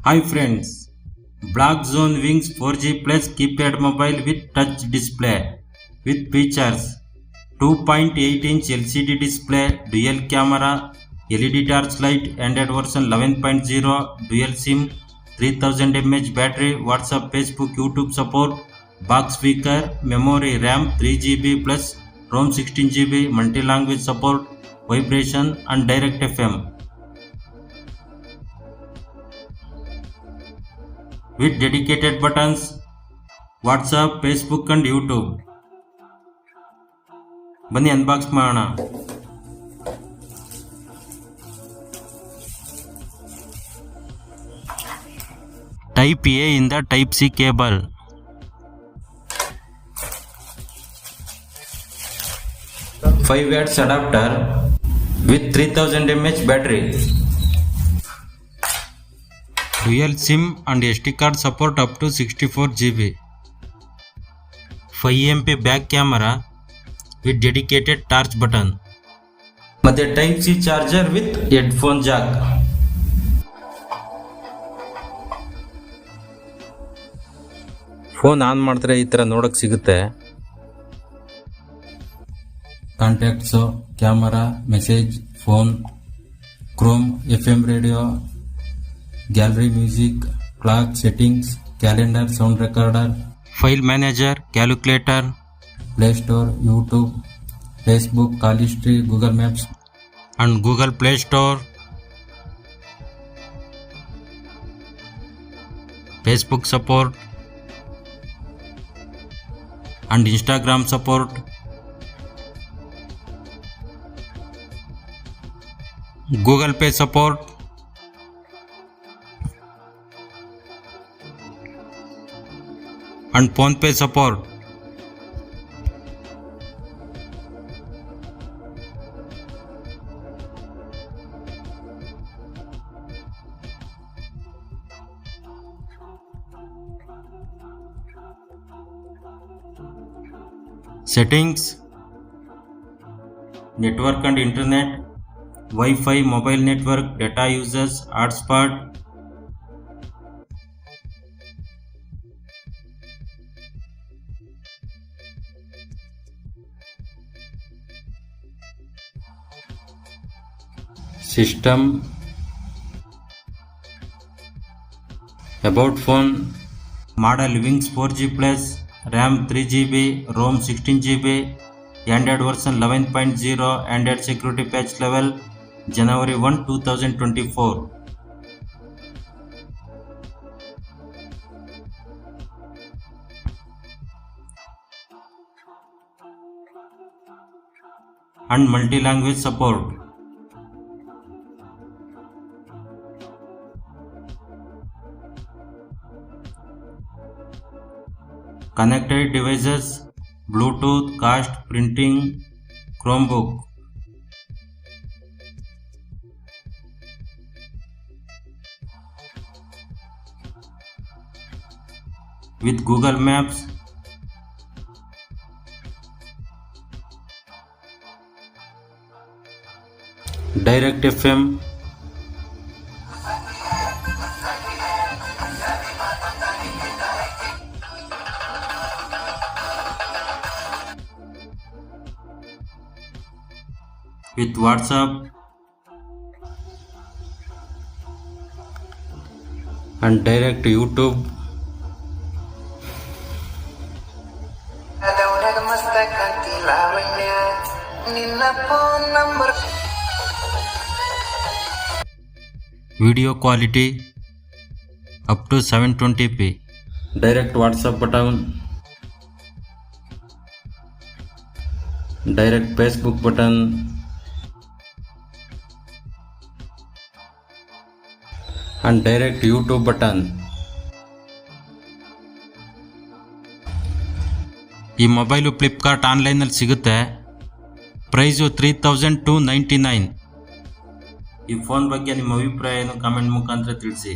Hi friends, Black Zone Wings 4G Plus keypad mobile with touch display with features 2.8-inch LCD display, dual camera, LED torchlight, Android version 11.0, dual SIM, 3000 mAh battery, WhatsApp, Facebook, YouTube support, box speaker, memory RAM 3GB plus ROM 16GB, multi-language support, vibration and direct FM. With dedicated buttons, WhatsApp, Facebook and YouTube. ಬನ್ನಿ unbox ಮಾಡೋಣ. Type A ಇಂದ type C cable. 5 watts adapter with 3000 mAh battery. Dual SIM and SD card support up to 64GB. 5MP back camera with dedicated torch button. ಮತ್ತೆ type C charger with headphone jack. Phone on ಮಾಡಿದ್ರೆ ಈ ತರ ನೋಡಕ್ ಸಿಗುತ್ತೆ. Contacts, camera, message, phone, Chrome, FM radio, gallery music, clock, settings, calendar, sound recorder, file manager, calculator, play store, YouTube, Facebook, call history, Google maps and Google play store, Facebook support and Instagram support, Google pay support, and PhonePe support. Settings, network and internet, Wi-Fi, mobile network, data users, hotspot, system, about phone, model Wings 4G plus, RAM 3GB, ROM 16GB, Android version 11.0, Android security patch level, January 1, 2024. And multi-language support. Connected devices, Bluetooth, cast, printing, Chromebook. With Google Maps, direct FM, with WhatsApp and direct YouTube. Video quality up to 720p. Direct WhatsApp button, direct Facebook button, and direct YouTube button. ಈ mobile Flipkart ಆನ್ಲೈನಲ್ಲಿ ಸಿಗುತ್ತೆ. Price 3299. ಈ phone ಬಗ್ಗೆ ನಿಮ್ಮ ಅಭಿಪ್ರಾಯ ಏನು comment ಮುಖಾಂತರ ತಿಳಿಸಿ.